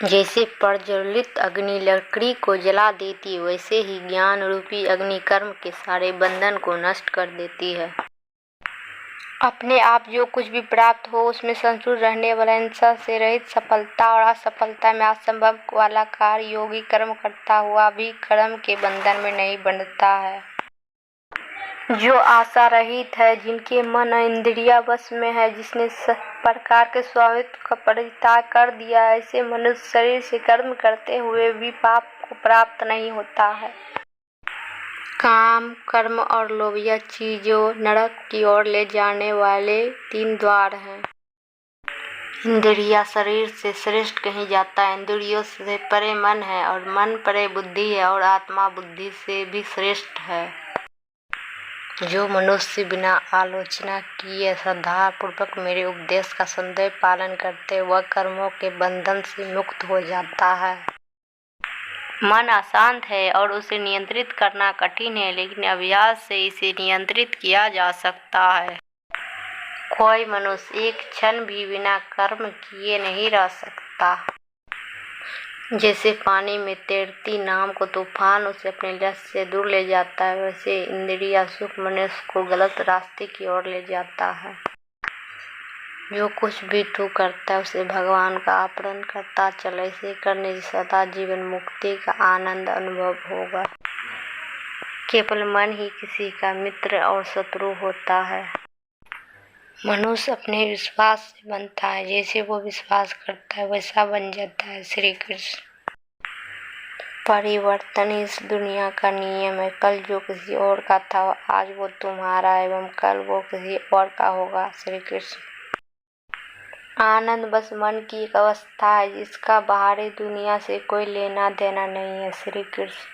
जैसे प्रज्वलित अग्नि लकड़ी को जला देती, वैसे ही ज्ञान रूपी अग्नि कर्म के सारे बंधन को नष्ट कर देती है। अपने आप जो कुछ भी प्राप्त हो उसमें संतुष्ट रहने वाला, हिंसा से रहित, सफलता और असफलता में असंभव वाला कार्य योगी कर्म करता हुआ भी कर्म के बंधन में नहीं बंधता है। जो आशा रहित है, जिनके मन और इंद्रिया वश में है, जिसने सब प्रकार के स्वामित्व का परित्याग कर दिया, ऐसे मनुष्य शरीर से कर्म करते हुए भी पाप को प्राप्त नहीं होता है। काम, कर्म और लोभ यह चीजों नरक की ओर ले जाने वाले 3 द्वार हैं। इंद्रिया शरीर से श्रेष्ठ कहीं जाता है, इंद्रियों से परे मन है और मन परे बुद्धि है और आत्मा बुद्धि से भी श्रेष्ठ है। जो मनुष्य बिना आलोचना किए श्रद्धा पूर्वक मेरे उपदेश का सदैव पालन करते, वह कर्मों के बंधन से मुक्त हो जाता है। मन अशांत है और उसे नियंत्रित करना कठिन है, लेकिन अभ्यास से इसे नियंत्रित किया जा सकता है। कोई मनुष्य एक क्षण भी बिना कर्म किए नहीं रह सकता। जैसे पानी में तैरती नाव को तूफान उसे अपने लक्ष्य से दूर ले जाता है, वैसे इंद्रिया सुख मनुष्य को गलत रास्ते की ओर ले जाता है। जो कुछ भी तू करता है उसे भगवान का अपहरण करता चल, ऐसे करने से सदा जीवन मुक्ति का आनंद अनुभव होगा। केवल मन ही किसी का मित्र और शत्रु होता है। मनुष्य अपने विश्वास से बनता है, जैसे वो विश्वास करता है वैसा बन जाता है। श्री कृष्ण। परिवर्तन इस दुनिया का नियम है। कल जो किसी और का था आज वो तुम्हारा एवं कल वो किसी और का होगा। श्री कृष्ण। आनंद बस मन की एक अवस्था है, जिसका बाहरी दुनिया से कोई लेना देना नहीं है। श्री कृष्ण।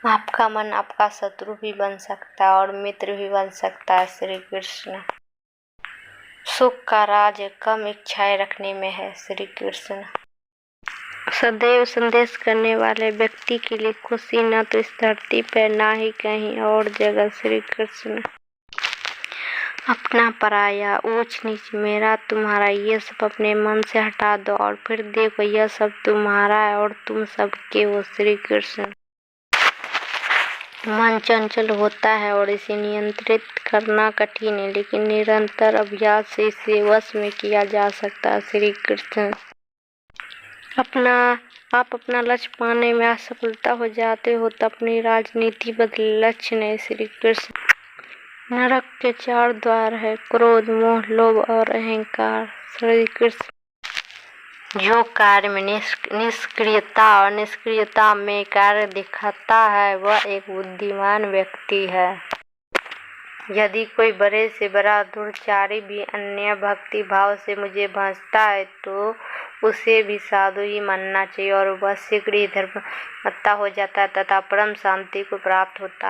आपका मन आपका शत्रु भी बन सकता है और मित्र भी बन सकता है। श्री कृष्ण। सुख का राज कम इच्छाएं रखने में है। श्री कृष्ण। सदैव संदेश करने वाले व्यक्ति के लिए खुशी न तो इस धरती पर ना ही कहीं और जगह। श्री कृष्ण। अपना पराया, ऊंच नीच, मेरा तुम्हारा, ये सब अपने मन से हटा दो और फिर देखो यह सब तुम्हारा है और तुम सबके हो। श्री कृष्ण। मन चंचल होता है और इसे नियंत्रित करना कठिन है, लेकिन निरंतर अभ्यास से इसे वश में किया जा सकता है। श्री कृष्ण। आप अपना लक्ष्य पाने में असफलता हो जाते हो तो अपनी राजनीति बदले, लक्ष्य नहीं। श्री कृष्ण। नरक के 4 द्वार है, क्रोध, मोह, लोभ और अहंकार। श्री कृष्ण। जो कार्य में निष्क्रियता और निष्क्रियता में कार्य दिखाता है वह एक बुद्धिमान व्यक्ति है। यदि कोई बड़े से बड़ा दुराचारी भी अन्य भक्ति भाव से मुझे भजता है तो उसे भी साधु ही मानना चाहिए और वह शीघ्र ही धर्ममत्ता हो जाता है तथा परम शांति को प्राप्त होता है।